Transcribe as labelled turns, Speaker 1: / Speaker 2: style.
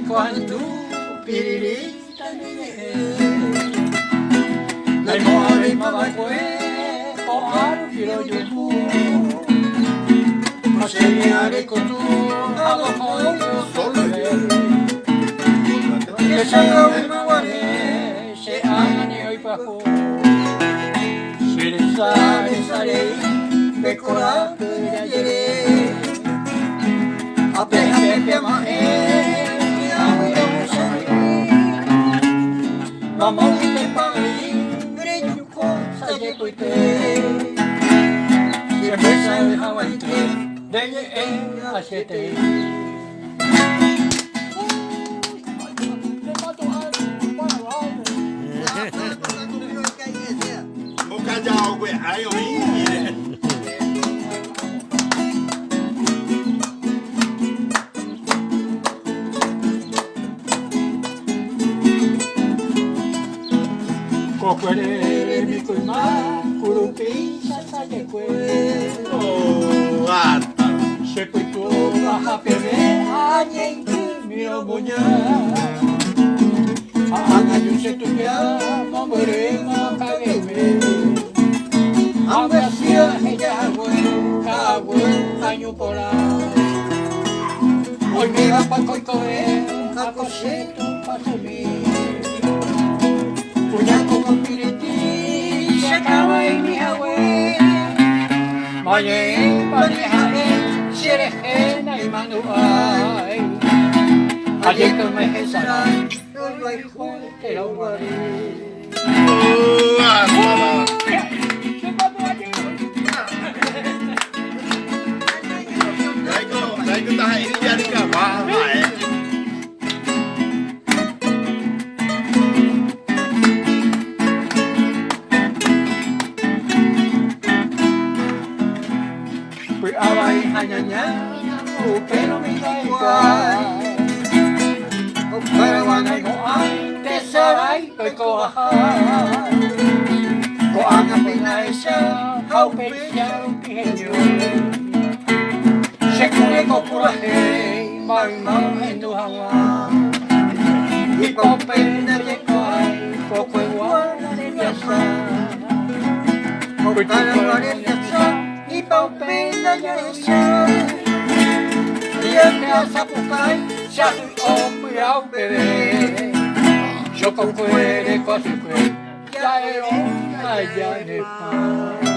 Speaker 1: quando piririta dai mori ma vai o aru filo yuku Maseriare con tu alo moyo solo que salga una guare se ani hoy bajo sare decorate de ayer apepe mae Mamão que tem país, grande coisa de coite. Se pensa em Hawaii, dele em achete.
Speaker 2: Vou cajar algo aí, eu
Speaker 1: Coquere mi cuima, curupi sasaye kue.
Speaker 2: Oh, ata.
Speaker 1: Se puito baja pebe, añen mi omuña. Ana yo se tuya, mamore makageme. Ambasia ella agüe, año por ahí. Hoy me va pa coicoe, a coseto pa subir. Puñaco con piriti, se acaba en mi agüe. Maye, parejae, sierejena y manuay. Ayer que me jesaray, yo hay fuerte la guaré.
Speaker 2: Oh, ata. Đây chúng ta hãy đi ra đi cả ba phải.
Speaker 1: Fui a Bahía, pero me da igual. Pero cuando hay antes saray, estoy coajal. Coan apenas esa, au periciar un pijeño. Se cubre con curaje, mal en tu agua. Y con pena de coay, poco igual de viajar. Porque no vale viajar. Y pa' pena ya esa y el me hace buscar ya soy hombre a ustedes yo con fuere casi fue ya era allá de paz